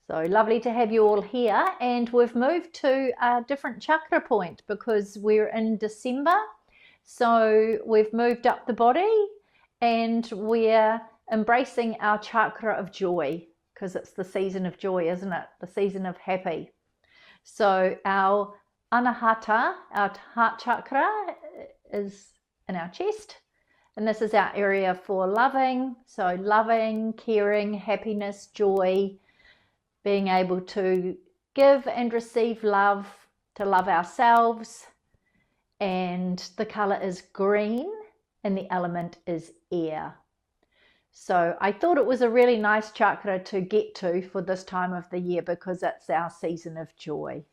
So lovely to have you all here, and we've moved to a different chakra point because we're in December. So we've moved up the body and we're embracing our chakra of joy because it's the season of joy, isn't it? The season of happy. So our anahata, our heart chakra, is in our chest, and this is our area for loving. So loving, caring, happiness, joy, being able to give and receive love, to love ourselves. And the color is green and the element is air. So I thought it was a really nice chakra to get to for this time of the year because it's our season of joy.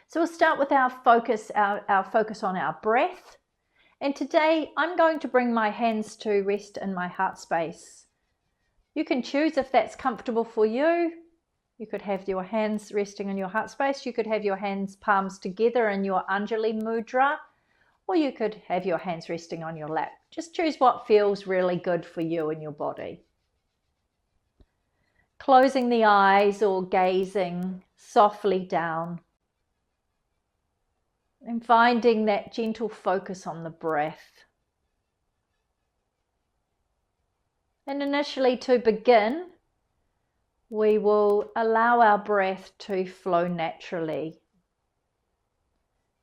So we'll start with our focus on our breath. And today I'm going to bring my hands to rest in my heart space. You can choose if that's comfortable for you. You could have your hands resting in your heart space. You could have your hands palms together in your Anjali mudra, or you could have your hands resting on your lap. Just choose what feels really good for you and your body. Closing the eyes or gazing softly down and finding that gentle focus on the breath. And initially, to begin, we will allow our breath to flow naturally.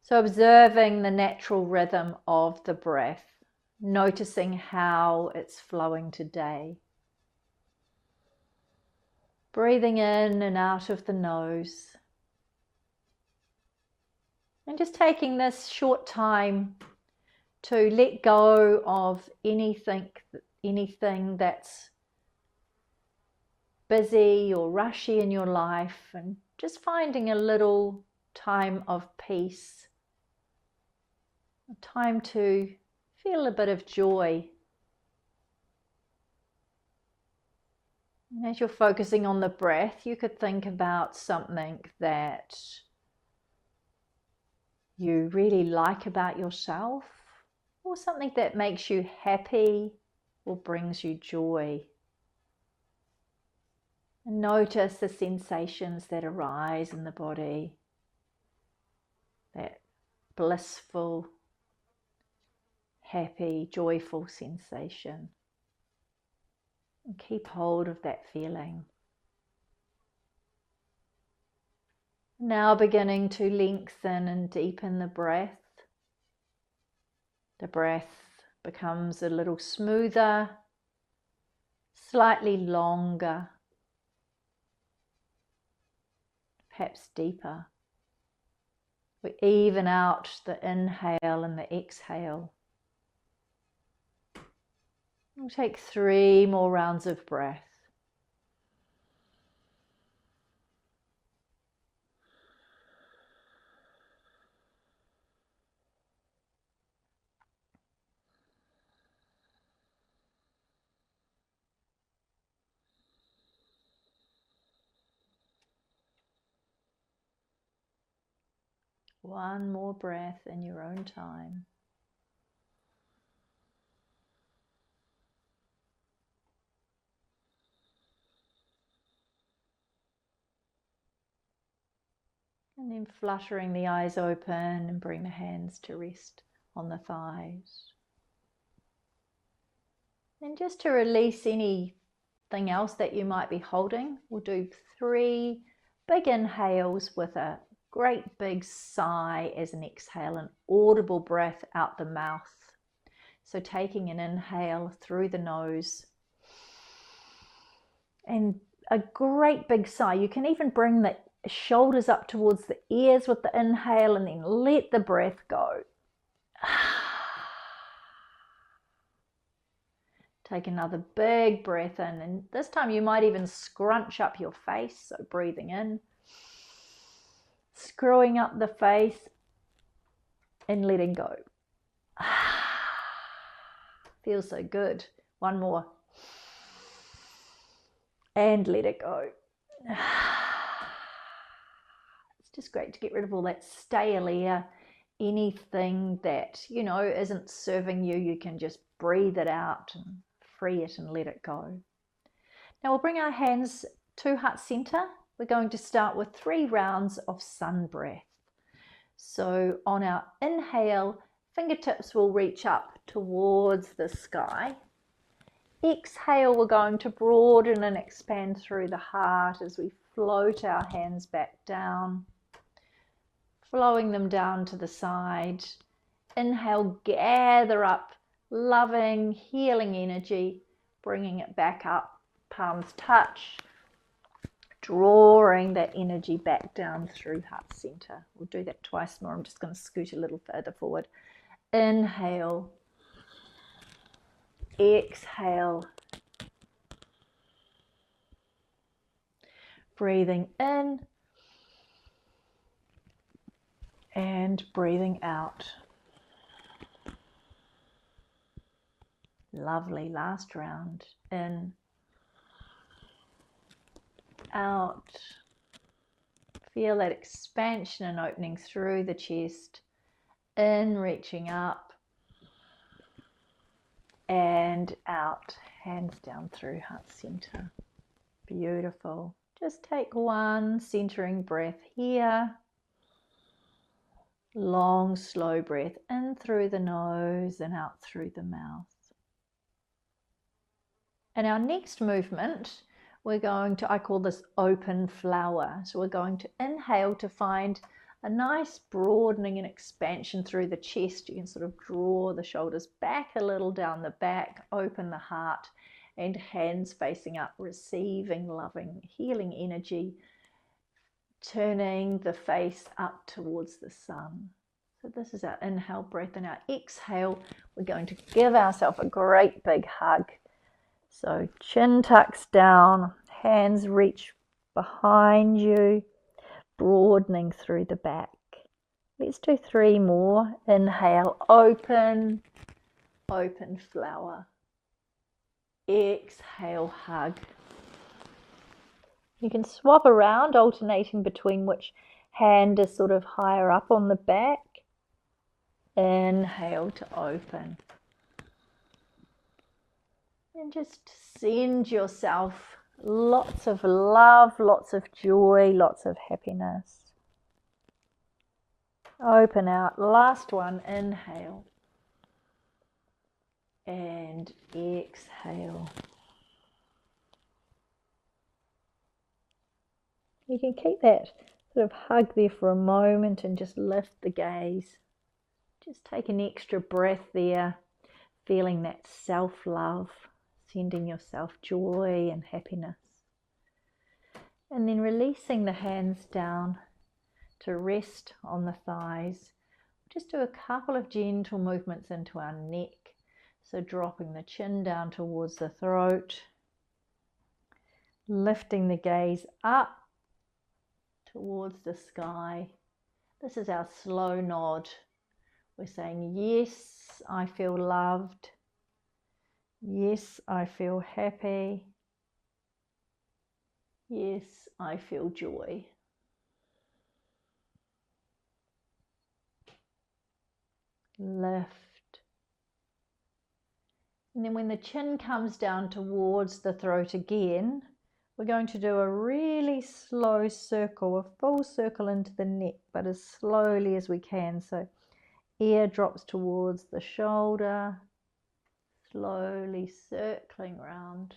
So observing the natural rhythm of the breath, noticing how it's flowing today. Breathing in and out of the nose. And just taking this short time to let go of anything that's busy or rushy in your life, and just finding a little time of peace, a time to feel a bit of joy. And as you're focusing on the breath, you could think about something that you really like about yourself, or something that makes you happy or brings you joy. And notice the sensations that arise in the body, that blissful, happy, joyful sensation. And keep hold of that feeling. Now beginning to lengthen and deepen the breath. The breath becomes a little smoother, slightly longer, perhaps deeper. We even out the inhale and the exhale. We'll take 3 more rounds of breath. One more breath in your own time. And then fluttering the eyes open and bring the hands to rest on the thighs. And just to release anything else that you might be holding, we'll do 3 big inhales with a great big sigh as an exhale, an audible breath out the mouth. So taking an inhale through the nose and a great big sigh. You can even bring the shoulders up towards the ears with the inhale and then let the breath go. Take another big breath in, and this time you might even scrunch up your face. So breathing in, screwing up the face and letting go. Feels so good. One more. And let it go. It's just great to get rid of all that stale air. Anything that, isn't serving you, you can just breathe it out and free it and let it go. Now we'll bring our hands to heart center, we're going to start with 3 rounds of sun breath. So on our inhale, fingertips will reach up towards the sky. Exhale, we're going to broaden and expand through the heart as we float our hands back down, flowing them down to the side. Inhale, gather up loving, healing energy, bringing it back up, palms touch, drawing that energy back down through heart center. We'll do that twice more. I'm just going to scoot a little further forward. Inhale, exhale, breathing in and breathing out. Lovely. Last round. In, out. Feel that expansion and opening through the chest. In, reaching up and out. Hands down through heart center. Beautiful. Just take one centering breath here. Long, slow breath in through the nose and out through the mouth. And our next movement, we're going to, I call this open flower. So we're going to inhale to find a nice broadening and expansion through the chest. You can sort of draw the shoulders back a little down the back, open the heart, and hands facing up, receiving loving, healing energy, turning the face up towards the sun. So this is our inhale breath, and our exhale, we're going to give ourselves a great big hug. So chin tucks down, hands reach behind you, broadening through the back. Let's do 3 more. Inhale, open, open flower. Exhale, hug. You can swap around, alternating between which hand is sort of higher up on the back. Inhale to open. And just send yourself lots of love, lots of joy, lots of happiness. Open out. Last one. Inhale. And exhale. You can keep that sort of hug there for a moment and just lift the gaze. Just take an extra breath there, feeling that self-love, sending yourself joy and happiness. And then releasing the hands down to rest on the thighs. Just do a couple of gentle movements into our neck. So dropping the chin down towards the throat, lifting the gaze up towards the sky. This is our slow nod. We're saying, yes, I feel loved. Yes, I feel happy. Yes, I feel joy. Lift. And then when the chin comes down towards the throat again, we're going to do a really slow circle, a full circle into the neck, but as slowly as we can. So ear drops towards the shoulder, slowly circling round,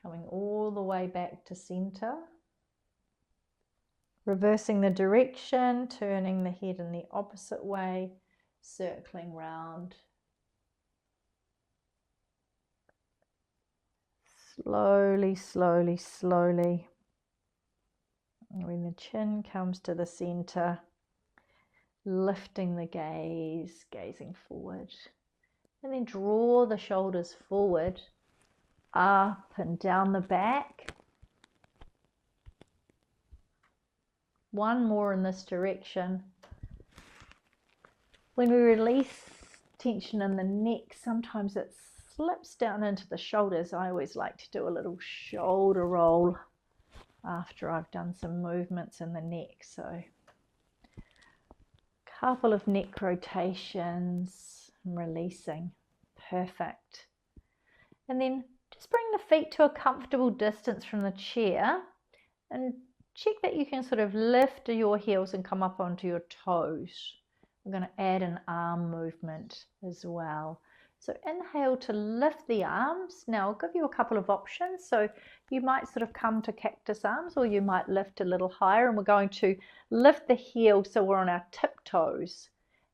coming all the way back to center. Reversing the direction, turning the head in the opposite way, circling round. Slowly, slowly, slowly. And when the chin comes to the center, lifting the gaze, gazing forward. And then draw the shoulders forward, up and down the back. One more in this direction. When we release tension in the neck, sometimes it slips down into the shoulders. I always like to do a little shoulder roll after I've done some movements in the neck. So a couple of neck rotations and releasing. Perfect. And then Just bring the feet to a comfortable distance from the chair and check that you can sort of lift your heels and come up onto your toes. We're going to add an arm movement as well. So inhale to lift the arms. Now I'll give you a couple of options. So you might sort of come to cactus arms, or you might lift a little higher, and we're going to lift the heels so we're on our tiptoes.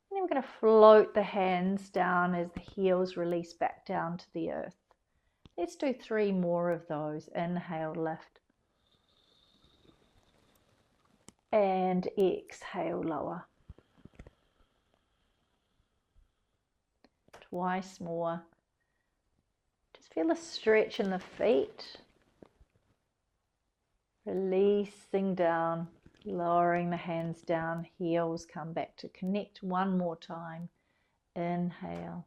And then we're going to float the hands down as the heels release back down to the earth. Let's do 3 more of those. Inhale, lift. And exhale, lower. Twice more. Just feel a stretch in the feet. Releasing down, lowering the hands down, heels come back to connect. One more time. Inhale.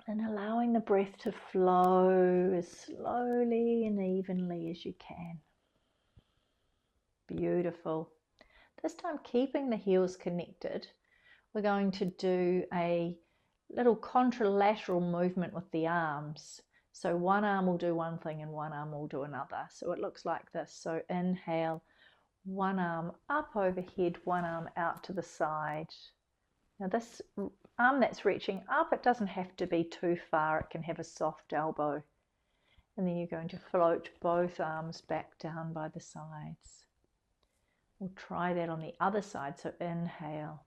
And allowing the breath to flow as slowly and evenly as you can. Beautiful. This time keeping the heels connected, we're going to do a little contralateral movement with the arms. So one arm will do one thing and one arm will do another. So it looks like this. So inhale, one arm up overhead, one arm out to the side. Now this arm that's reaching up, it doesn't have to be too far. It can have a soft elbow. And then you're going to float both arms back down by the sides. We'll try that on the other side. So inhale,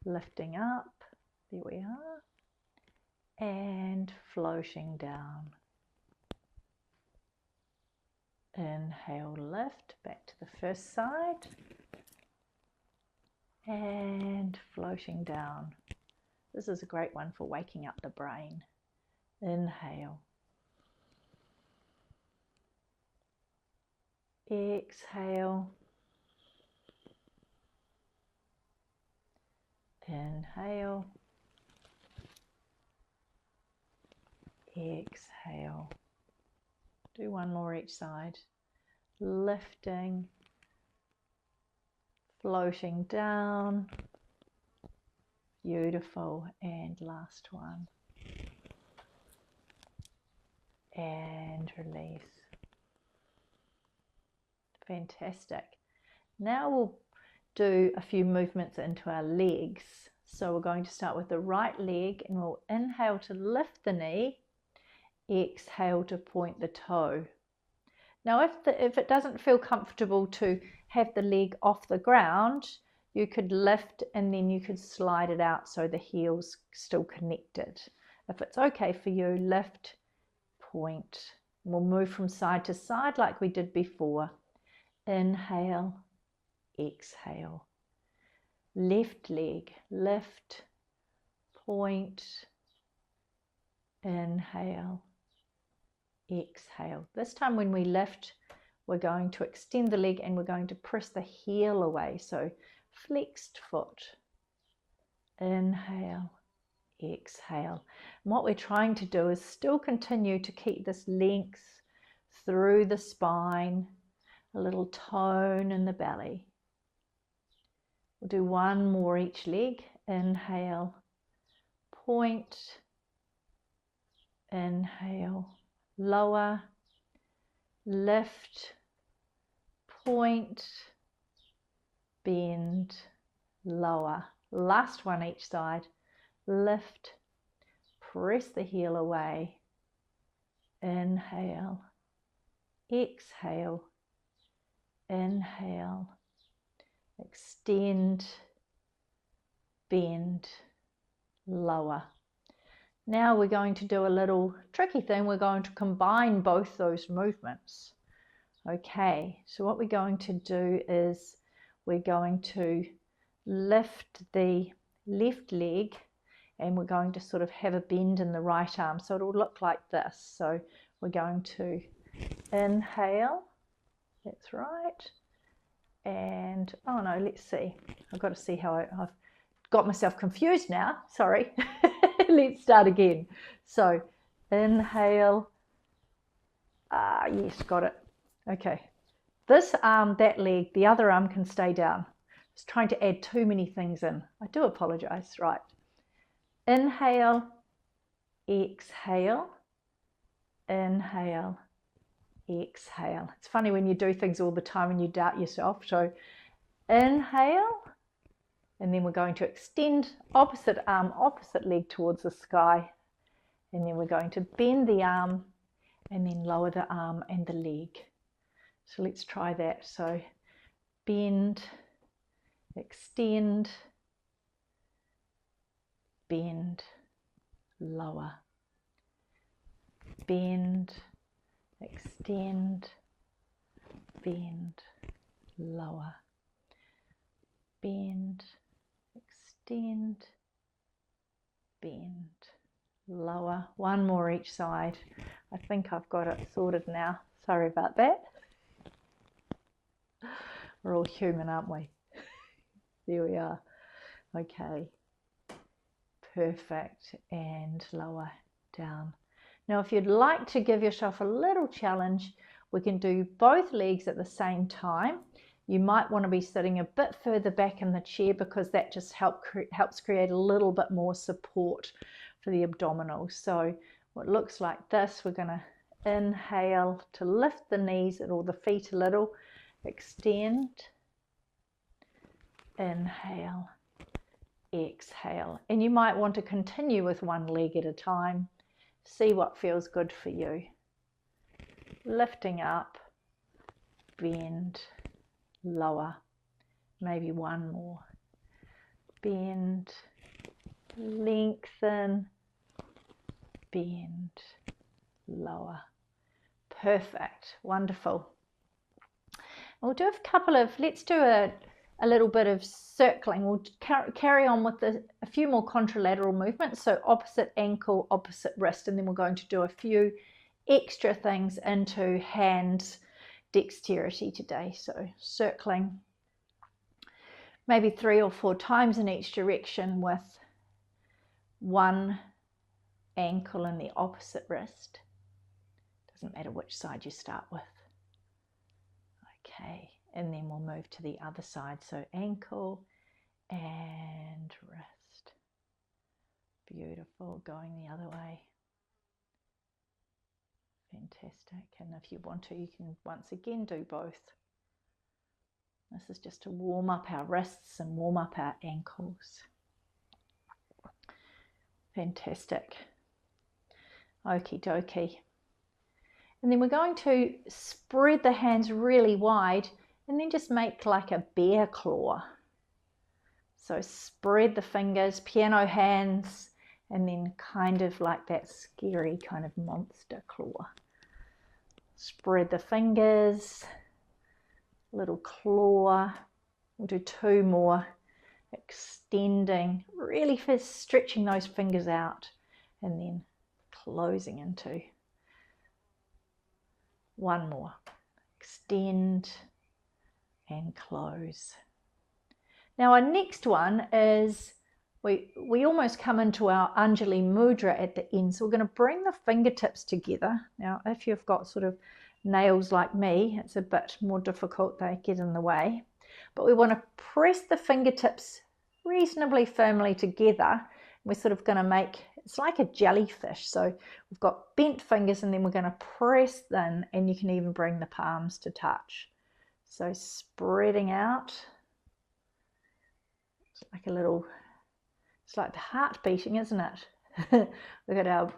lifting up, there we are, and floating down. Inhale, lift, back to the first side, and floating down. This is a great one for waking up the brain. Inhale. Exhale. Inhale. Exhale. Do one more each side. Lifting. Floating down. Beautiful. And last one. And release. Fantastic. Now we'll do a few movements into our legs. So we're going to start with the right leg, and we'll inhale to lift the knee, exhale to point the toe. Now if it doesn't feel comfortable to have the leg off the ground, you could lift and then you could slide it out so the heel's still connected. If it's okay for you, lift, point. We'll move from side to side like we did before. Inhale, exhale. Left leg, lift, point, inhale, exhale. This time when we lift, we're going to extend the leg and we're going to press the heel away. So flexed foot, inhale, exhale. And what we're trying to do is still continue to keep this length through the spine, a little tone in the belly. We'll do one more each leg. Inhale, point, inhale, lower, lift, point, bend, lower. Last one each side. Lift, press the heel away. Inhale, exhale, inhale. Extend, bend, lower. Now we're going to do a little tricky thing. We're going to combine both those movements. Okay, so what we're going to do is we're going to lift the left leg and we're going to sort of have a bend in the right arm. So it'll look like this. So we're going to inhale, that's right. And oh no, let's see, I've got to see how I've got myself confused now, sorry. Let's start again. So inhale, yes, got it. Okay, this arm, that leg, the other arm can stay down. I was trying to add too many things in, I do apologize. Right, inhale, exhale, inhale, exhale. It's funny when you do things all the time and you doubt yourself. So inhale, and then we're going to extend opposite arm, opposite leg towards the sky. And then we're going to bend the arm and then lower the arm and the leg. So let's try that. So bend, extend, bend, lower, bend, extend, bend, lower, bend, extend, bend, lower. One more each side. I think I've got it sorted now. Sorry about that. We're all human, aren't we? There we are. Okay. Perfect. And lower down. Now, if you'd like to give yourself a little challenge, we can do both legs at the same time. You might want to be sitting a bit further back in the chair because that just helps create a little bit more support for the abdominals. So what looks like this, we're going to inhale to lift the knees or the feet a little, extend, inhale, exhale. And you might want to continue with one leg at a time. See what feels good for you. Lifting up, bend, lower, maybe one more. Bend, lengthen, bend, lower. Perfect. Wonderful. We'll do a couple of, let's do a little bit of circling. We'll carry on with a few more contralateral movements. So opposite ankle, opposite wrist, and then we're going to do a few extra things into hand dexterity today. So circling maybe 3 or 4 times in each direction with one ankle in the opposite wrist. Doesn't matter which side you start with. Okay, and then we'll move to the other side. So ankle and wrist. Beautiful. Going the other way. Fantastic. And if you want to, you can once again do both. This is just to warm up our wrists and warm up our ankles. Fantastic. Okie dokie. And then we're going to spread the hands really wide and then just make like a bear claw. So spread the fingers, piano hands, and then kind of like that scary kind of monster claw. Spread the fingers, little claw. We'll do 2 more. Extending, really first stretching those fingers out and then closing into. 1 more. Extend and close. Now our next one is we almost come into our Anjali Mudra at the end. So we're going to bring the fingertips together. Now if you've got sort of nails like me, it's a bit more difficult, they get in the way. But we want to press the fingertips reasonably firmly together. We're sort of going to make, it's like a jellyfish. So we've got bent fingers and then we're going to press them, and you can even bring the palms to touch. So spreading out. It's like a little, it's like the heart beating, isn't it? Look at our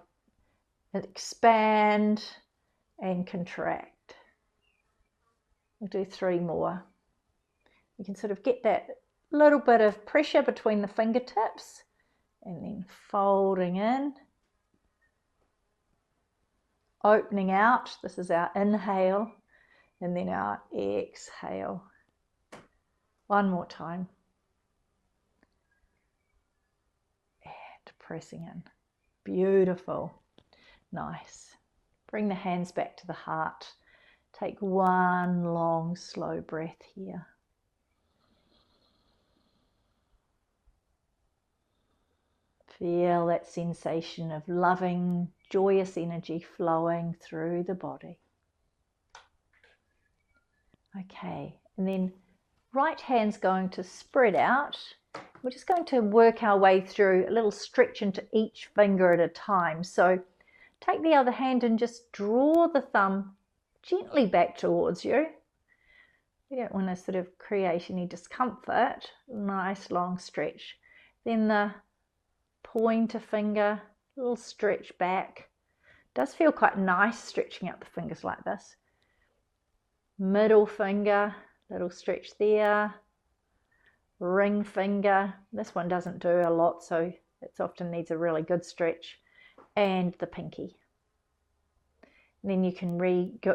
expand and contract. We'll do 3 more. You can sort of get that little bit of pressure between the fingertips and then folding in, opening out. This is our inhale and then our exhale. 1 more time. And pressing in. Beautiful. Nice. Bring the hands back to the heart. Take 1 long, slow breath here. Feel that sensation of loving, joyous energy flowing through the body. Okay, and then right hand's going to spread out we're just going to work our way through a little stretch into each finger at a time. So take the other hand and just draw the thumb gently back towards you. You don't want to sort of create any discomfort. Nice long stretch. Then the pointer finger, a little stretch back. Does feel quite nice stretching out the fingers like this. Middle finger, little stretch there. Ring finger, this one doesn't do a lot, so it often needs a really good stretch. And the pinky. And then you can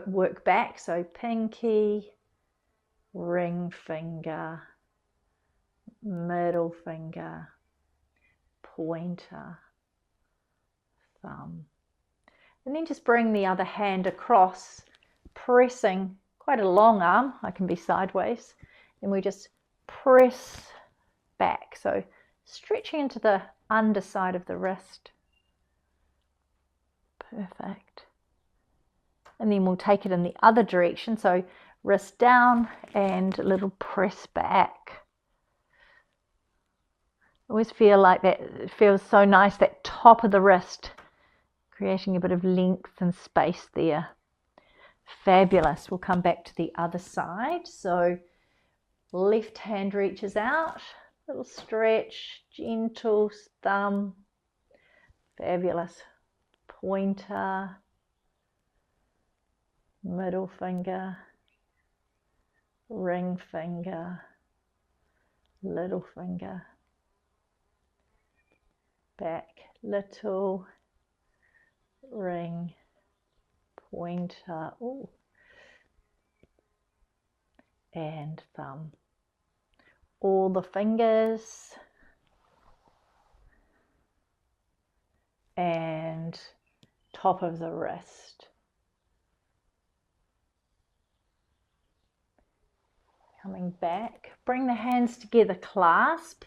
work back, so pinky, ring finger, middle finger, pointer, thumb. And then just bring the other hand across, pressing quite a long arm. I can be sideways. And we just press back. So stretching into the underside of the wrist. Perfect. And then we'll take it in the other direction. So wrist down and a little press back. I always feel like that, it feels so nice, that top of the wrist, creating a bit of length and space there. Fabulous. We'll come back to the other side. So left hand reaches out, little stretch, gentle thumb. Fabulous. Pointer, middle finger, ring finger, little finger, back, little, ring, pointer, ooh, and thumb. All the fingers and top of the wrist. Coming back, bring the hands together, clasp.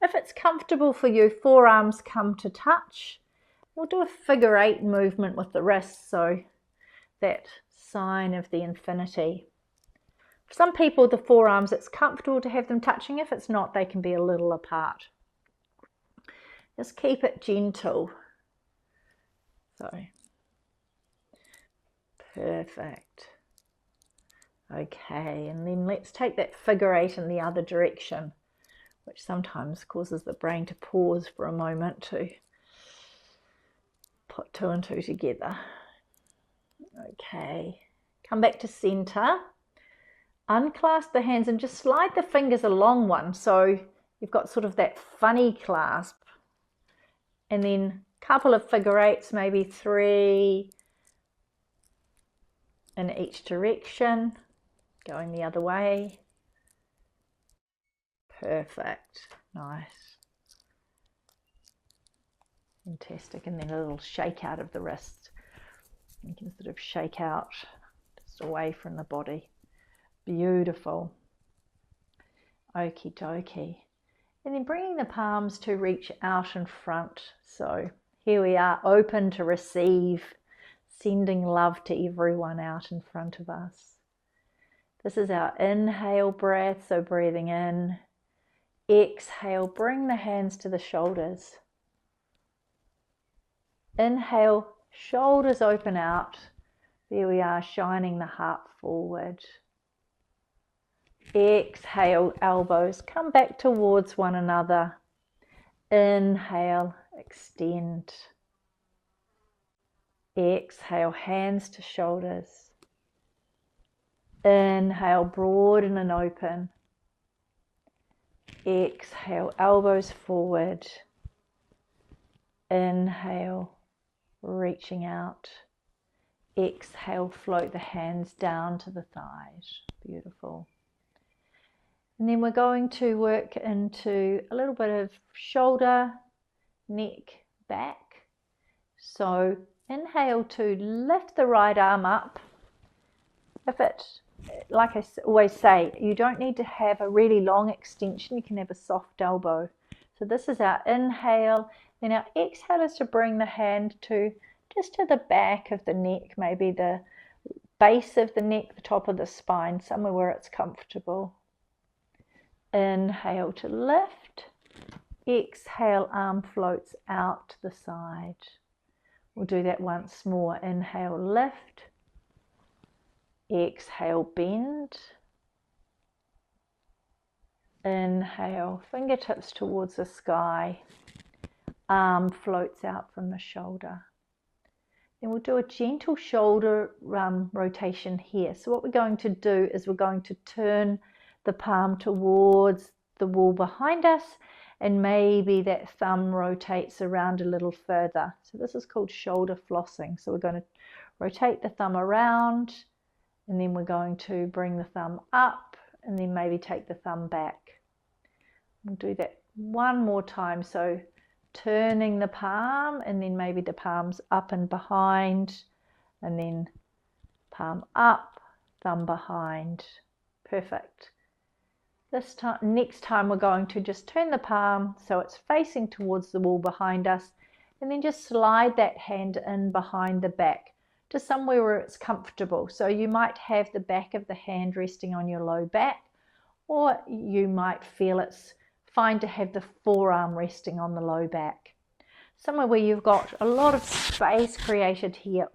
If it's comfortable for you, forearms come to touch. We'll do a figure 8 movement with the wrists, so that sign of the infinity. For some people, the forearms, it's comfortable to have them touching. If it's not, they can be a little apart. Just keep it gentle. So, perfect. Okay, and then let's take that figure 8 in the other direction, which sometimes causes the brain to pause for a moment to put 2 and 2 together. Okay, come back to center. Unclasp the hands and just slide the fingers along one, so you've got sort of that funny clasp. And then a couple of figure 8s, maybe 3 in each direction, going the other way. Perfect. Nice. Fantastic. And then a little shake out of the wrist. You can sort of shake out just away from the body. Beautiful. Okie dokie. And then bringing the palms to reach out in front. So here we are, open to receive, sending love to everyone out in front of us. This is our inhale breath, so breathing in. Exhale, bring the hands to the shoulders. Inhale, shoulders open out. There we are, shining the heart forward. Exhale, elbows come back towards one another. Inhale, extend. Exhale, hands to shoulders. Inhale, broaden and open. Exhale, elbows forward. Inhale, reaching out. Exhale, float the hands down to the thighs. Beautiful. And then we're going to work into a little bit of shoulder, neck, back. So inhale to lift the right arm up. If it, like I always say, you don't need to have a really long extension. You can have a soft elbow. So this is our inhale. Then our exhale is to bring the hand to just to the back of the neck, maybe the base of the neck, the top of the spine, somewhere where it's comfortable. Inhale to lift. Exhale, arm floats out to the side. We'll do that once more. Inhale, lift. Exhale, bend. Inhale, fingertips towards the sky. Arm floats out from the shoulder. Then we'll do a gentle shoulder rotation here. So what we're going to do is we're going to turn the palm towards the wall behind us, and maybe that thumb rotates around a little further. So this is called shoulder flossing. So we're going to rotate the thumb around, and then we're going to bring the thumb up, and then maybe take the thumb back. We'll do that one more time. So turning the palm, and then maybe the palm's up and behind, and then palm up, thumb behind. Perfect. This time, next time we're going to just turn the palm so it's facing towards the wall behind us, and then just slide that hand in behind the back to somewhere where it's comfortable. So you might have the back of the hand resting on your low back, or you might feel it's fine to have the forearm resting on the low back. Somewhere where you've got a lot of space created here,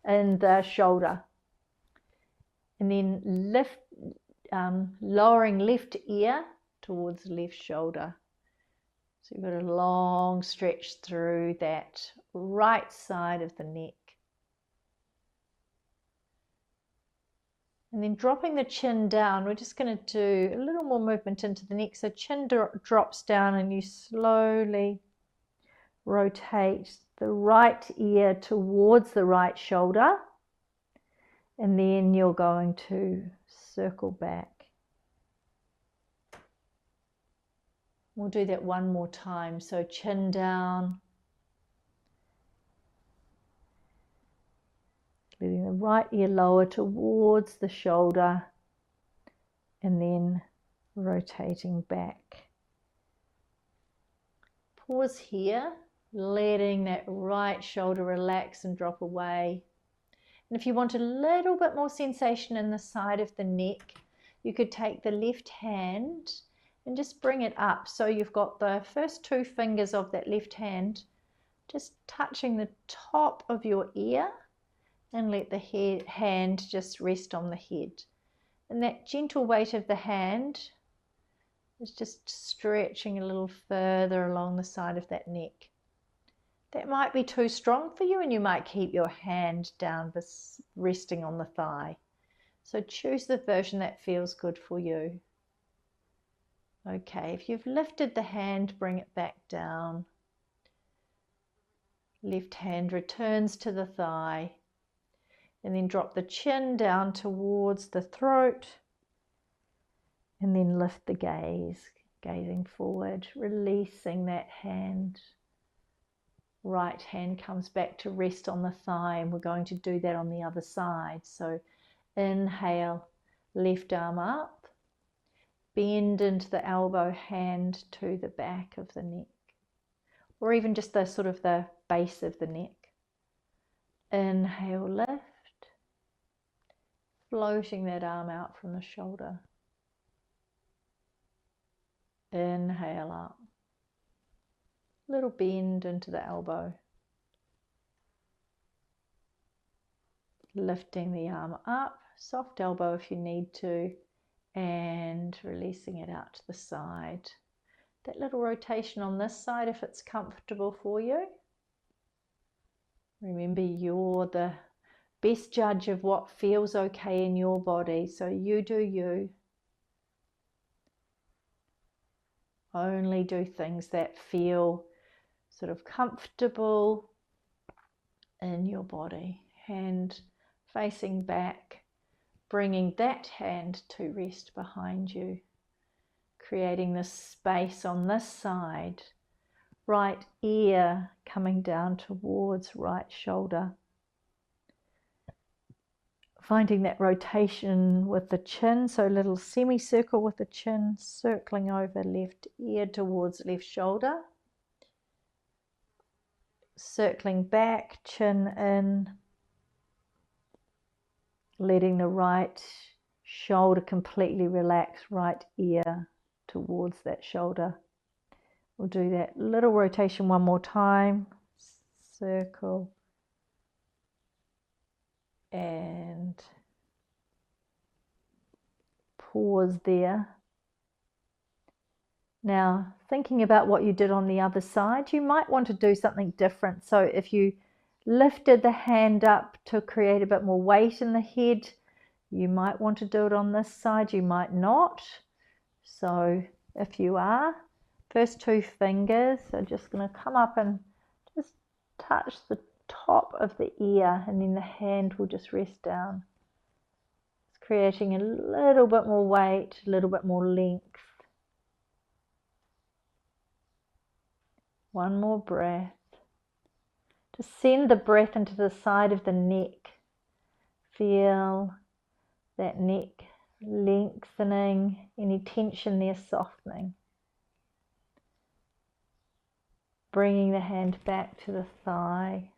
in the shoulder. And then lift, lowering left ear towards left shoulder. So you've got a long stretch through that right side of the neck. And then dropping the chin down, we're just going to do a little more movement into the neck. So chin drops down, and you slowly rotate the right ear towards the right shoulder. And then you're going to circle back. We'll do that one more time. So chin down. Letting the right ear lower towards the shoulder, and then rotating back. Pause here, letting that right shoulder relax and drop away. And if you want a little bit more sensation in the side of the neck, you could take the left hand and just bring it up. So you've got the first two fingers of that left hand just touching the top of your ear, and let the hand just rest on the head. And that gentle weight of the hand is just stretching a little further along the side of that neck. That might be too strong for you, and you might keep your hand down resting on the thigh. So choose the version that feels good for you. Okay, if you've lifted the hand, bring it back down. Left hand returns to the thigh. And then drop the chin down towards the throat, and then lift the gaze, gazing forward, releasing that hand. Right hand comes back to rest on the thigh, and we're going to do that on the other side. So inhale, left arm up, bend into the elbow, hand to the back of the neck, or even just the sort of the base of the neck. Inhale, lift. Floating that arm out from the shoulder. Inhale up. Little bend into the elbow. Lifting the arm up, soft elbow if you need to, and releasing it out to the side. That little rotation on this side if it's comfortable for you. Remember, you're the best judge of what feels okay in your body, so you do you. Only do things that feel sort of comfortable in your body. Hand facing back, bringing that hand to rest behind you, creating this space on this side. Right ear coming down towards right shoulder. Finding that rotation with the chin, so a little semicircle with the chin, circling over left ear towards left shoulder. Circling back, chin in, letting the right shoulder completely relaxed, right ear towards that shoulder. We'll do that little rotation one more time. Circle. And pause there. Now, thinking about what you did on the other side, you might want to do something different. So if you lifted the hand up to create a bit more weight in the head, you might want to do it on this side, you might not. So if you are, first two fingers are just going to come up and just touch the top of the ear, and then the hand will just rest down. It's creating a little bit more weight, a little bit more length. One more breath. Just send the breath into the side of the neck. Feel that neck lengthening, any tension there softening. Bringing the hand back to the thigh.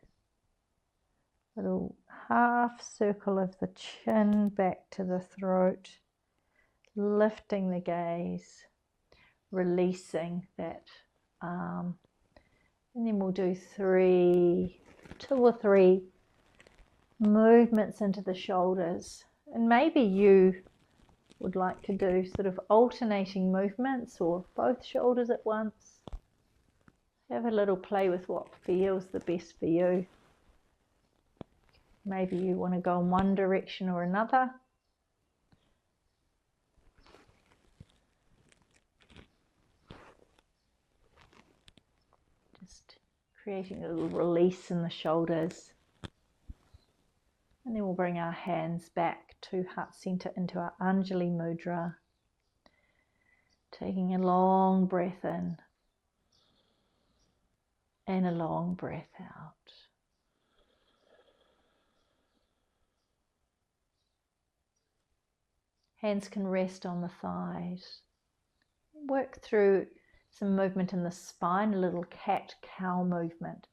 Little half circle of the chin back to the throat. Lifting the gaze. Releasing that arm. And then we'll do two or three movements into the shoulders. And maybe you would like to do sort of alternating movements or both shoulders at once. Have a little play with what feels the best for you. Maybe you want to go in one direction or another. Just creating a little release in the shoulders. And then we'll bring our hands back to heart center into our Anjali Mudra. Taking a long breath in and a long breath out. Hands can rest on the thighs. Work through some movement in the spine, a little cat-cow movement.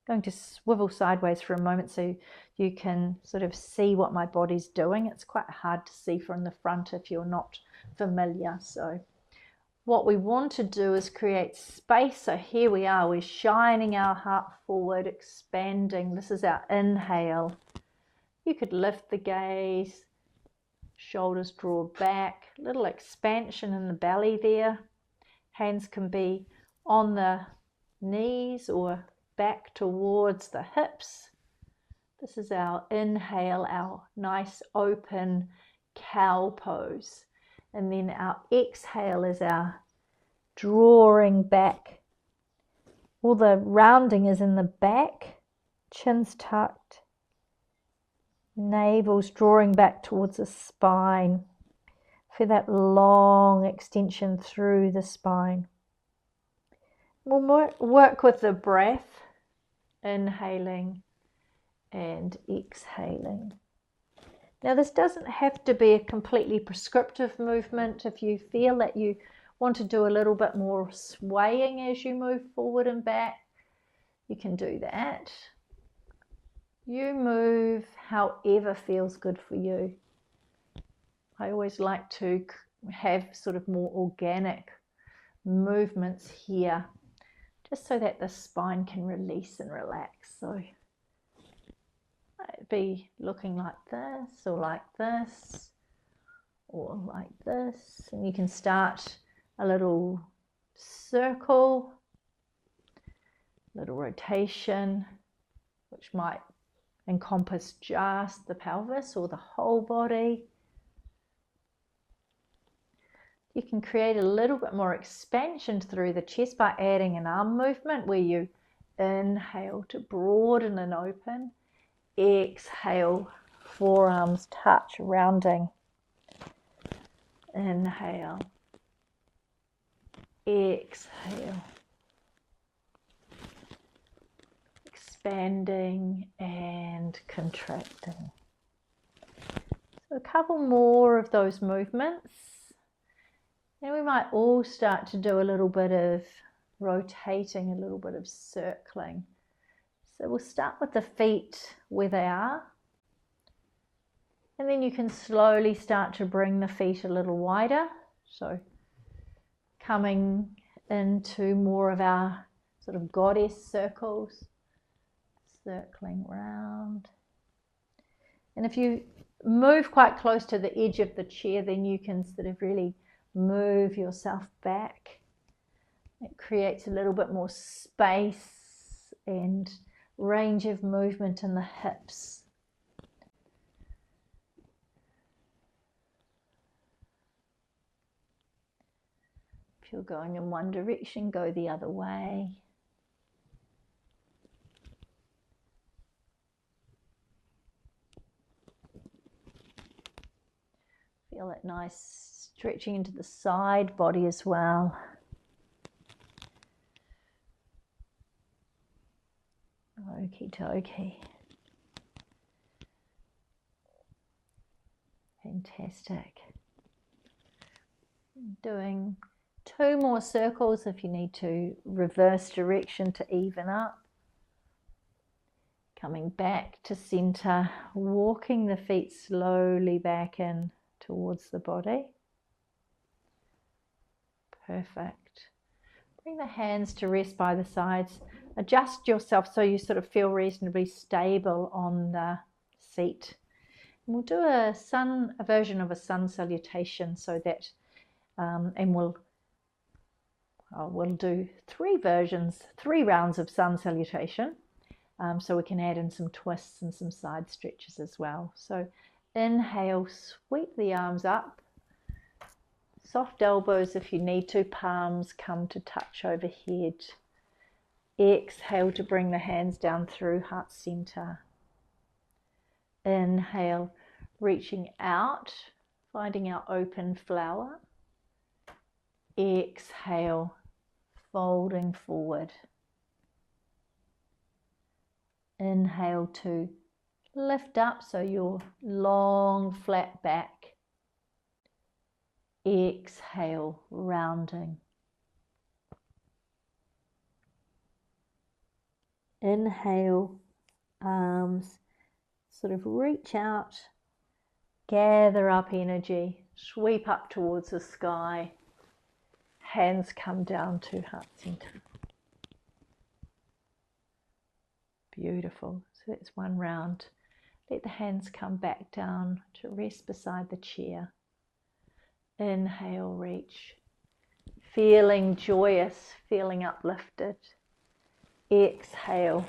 I'm going to swivel sideways for a moment so you can sort of see what my body's doing. It's quite hard to see from the front if you're not familiar. So what we want to do is create space. So here we are, we're shining our heart forward, expanding. This is our inhale. You could lift the gaze, shoulders draw back, little expansion in the belly there. Hands can be on the knees or back towards the hips. This is our inhale, our nice open cow pose. And then our exhale is our drawing back. All the rounding is in the back, chin's tucked, navel's drawing back towards the spine. For that long extension through the spine. We'll work with the breath, inhaling and exhaling. Now this doesn't have to be a completely prescriptive movement. If you feel that you want to do a little bit more swaying as you move forward and back, you can do that. You move however feels good for you. I always like to have sort of more organic movements here, just so that the spine can release and relax. So it'd be looking like this, or like this, or like this. And you can start a little circle, little rotation, which might encompass just the pelvis or the whole body. You can create a little bit more expansion through the chest by adding an arm movement where you inhale to broaden and open. Exhale, forearms touch, rounding. Inhale. Exhale. Expanding and contracting. So a couple more of those movements. And we might all start to do a little bit of rotating, a little bit of circling. So we'll start with the feet where they are. And then you can slowly start to bring the feet a little wider. So coming into more of our sort of goddess circles, circling round. And if you move quite close to the edge of the chair, then you can sort of really move yourself back. It creates a little bit more space and range of movement in the hips. If you're going in one direction, go the other way. Feel that nice stretching into the side body as well. Okie dokie. Fantastic. Doing 2 more circles if you need to reverse direction to even up. Coming back to center, walking the feet slowly back in towards the body. Perfect. Bring the hands to rest by the sides. Adjust yourself so you sort of feel reasonably stable on the seat. And we'll do a version of a sun salutation, so that, and we'll do 3 rounds of sun salutation, so we can add in some twists and some side stretches as well. So inhale, sweep the arms up, soft elbows if you need to, palms come to touch overhead. Exhale to bring the hands down through heart center. Inhale, reaching out, finding our open flower. Exhale, folding forward. Inhale to lift up, so your long flat back. Exhale, rounding. Inhale, arms sort of reach out, gather up energy, sweep up towards the sky. Hands come down to heart center. Beautiful. So that's 1 round. Let the hands come back down to rest beside the chair. Inhale, reach. Feeling joyous, feeling uplifted. Exhale,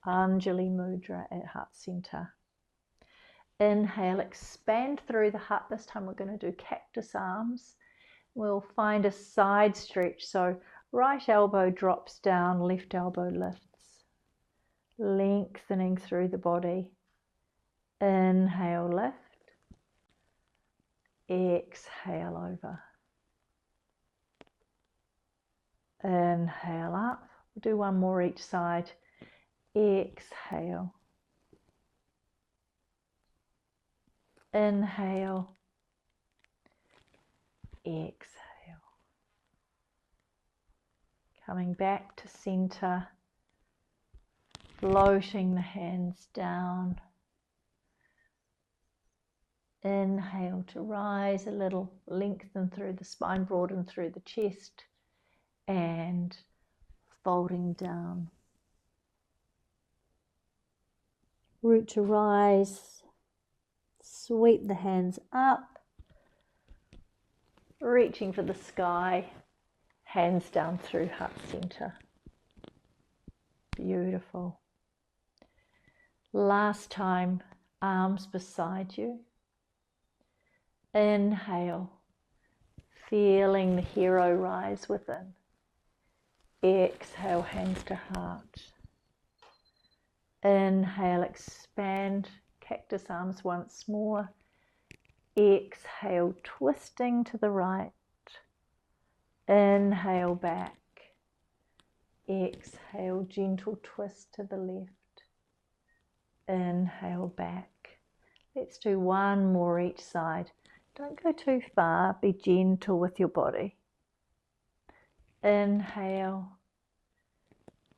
Anjali Mudra at heart center. Inhale, expand through the heart. This time we're going to do cactus arms. We'll find a side stretch. So right elbow drops down, left elbow lifts. Lengthening through the body. Inhale, lift. Exhale, over. Inhale, up. We'll do 1 more each side. Exhale. Inhale. Exhale. Coming back to center. Floating the hands down. Inhale to rise a little, lengthen through the spine, broaden through the chest, and folding down. Root to rise, sweep the hands up, reaching for the sky, hands down through heart center. Beautiful. Last time, arms beside you. Inhale, feeling the hero rise within. Exhale, hands to heart. Inhale, expand, cactus arms once more. Exhale, twisting to the right. Inhale, back. Exhale, gentle twist to the left. Inhale, back. Let's do 1 more each side. Don't go too far, be gentle with your body. Inhale,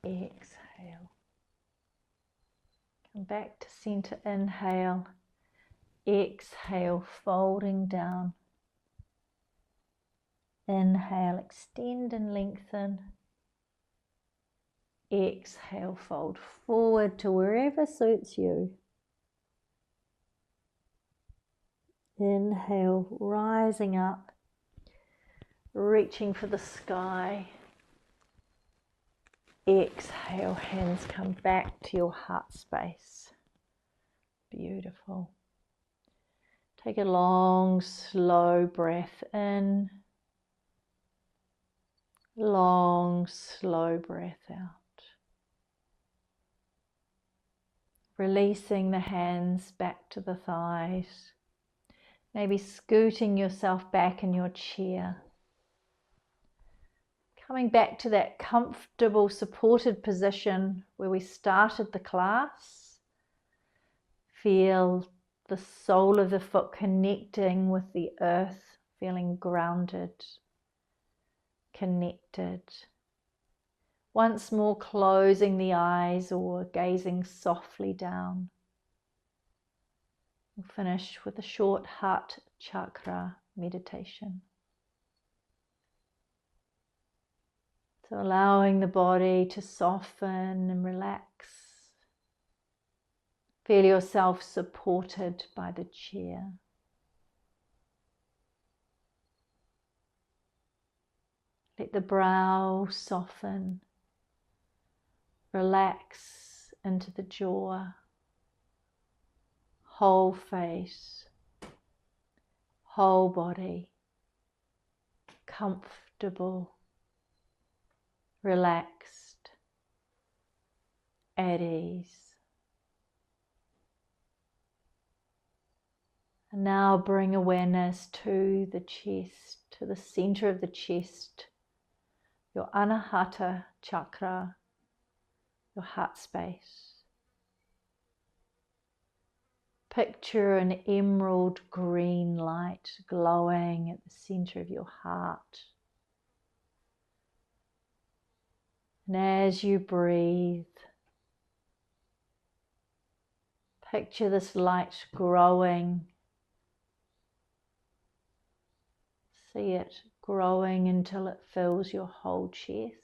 exhale. Come back to center, inhale, Exhale, folding down. Inhale, extend and lengthen. Exhale, fold forward to wherever suits you. Inhale, rising up, reaching for the sky. Exhale, hands come back to your heart space. Beautiful. Take a long, slow breath in. Long, slow breath out. Releasing the hands back to the thighs. Maybe scooting yourself back in your chair. Coming back to that comfortable, supported position where we started the class. Feel the sole of the foot connecting with the earth, feeling grounded, connected. Once more closing the eyes or gazing softly down. We'll finish with a short heart chakra meditation. So allowing the body to soften and relax. Feel yourself supported by the chair. Let the brow soften. Relax into the jaw. Whole face. Whole body. Comfortable. Relaxed, at ease. And now bring awareness to the chest, to the center of the chest, your anahata chakra, your heart space. Picture an emerald green light glowing at the center of your heart. And as you breathe, picture this light growing. See it growing until it fills your whole chest.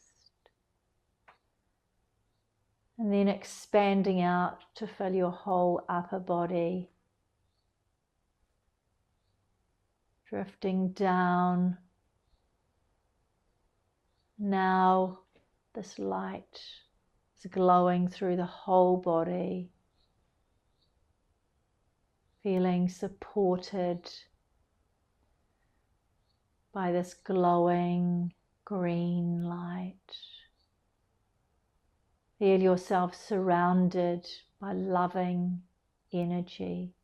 And then expanding out to fill your whole upper body. Drifting down. Now this light is glowing through the whole body, feeling supported by this glowing green light. Feel yourself surrounded by loving energy.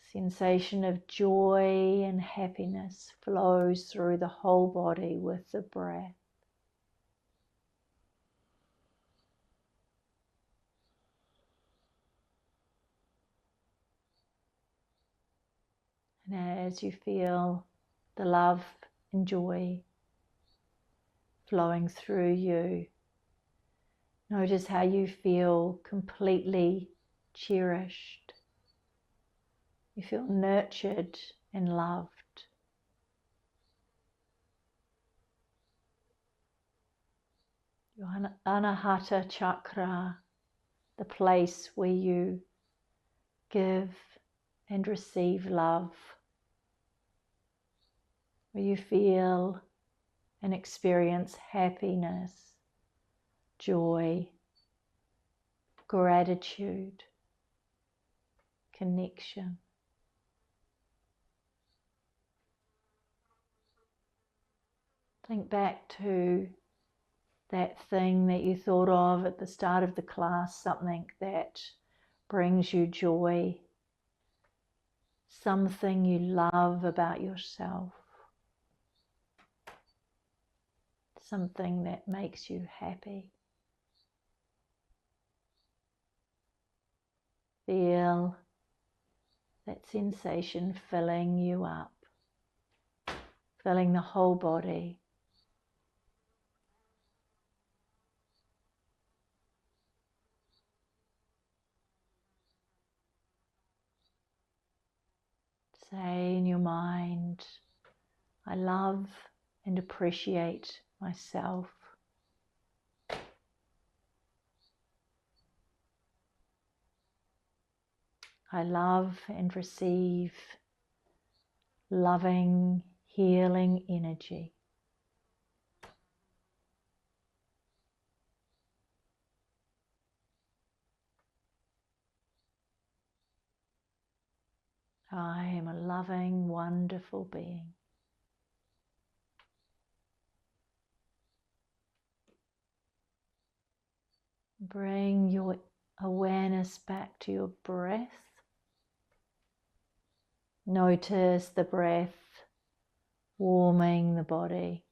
A sensation of joy and happiness flows through the whole body with the breath. And as you feel the love and joy flowing through you, notice how you feel completely cherished. You feel nurtured and loved. Your anahata chakra, the place where you give and receive love, where you feel and experience happiness, joy, gratitude, connection. Think back to that thing that you thought of at the start of the class, something that brings you joy, something you love about yourself, something that makes you happy. Feel that sensation filling you up, filling the whole body. Say in your mind, I love and appreciate myself. I love and receive loving, healing energy. I am a loving, wonderful being. Bring your awareness back to your breath. Notice the breath warming the body.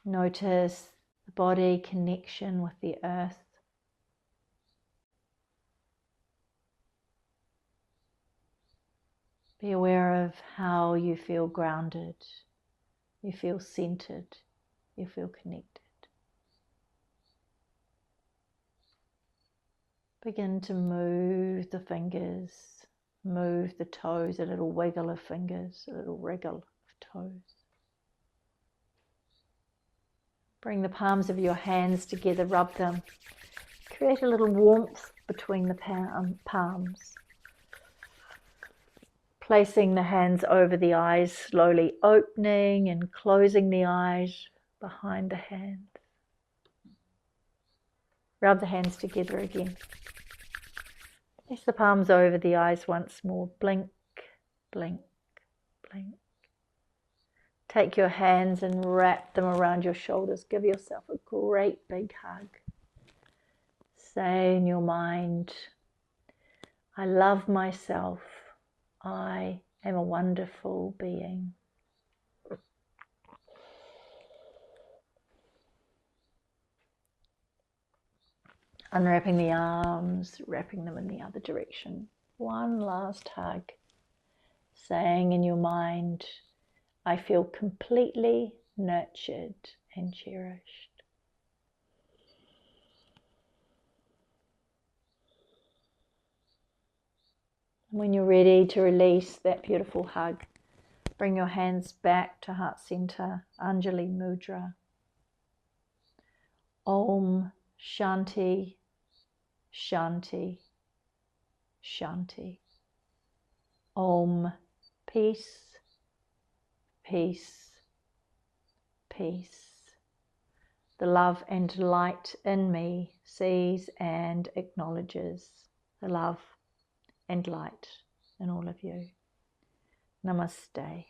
Notice the body connection with the earth. Be aware of how you feel grounded, you feel centered, you feel connected. Begin to move the fingers, move the toes, a little wiggle of fingers, a little wriggle of toes. Bring the palms of your hands together, rub them. Create a little warmth between the palms. Placing the hands over the eyes, slowly opening and closing the eyes behind the hands. Rub the hands together again. Place the palms over the eyes once more. Blink, blink, blink. Take your hands and wrap them around your shoulders. Give yourself a great big hug. Say in your mind, I love myself. I am a wonderful being. Unwrapping the arms, wrapping them in the other direction. One last hug. Saying in your mind, I feel completely nurtured and cherished. When you're ready to release that beautiful hug, bring your hands back to heart center, Anjali Mudra. Om Shanti, Shanti, Shanti. Om, peace, peace, peace. The love and light in me sees and acknowledges the love and light in all of you. Namaste.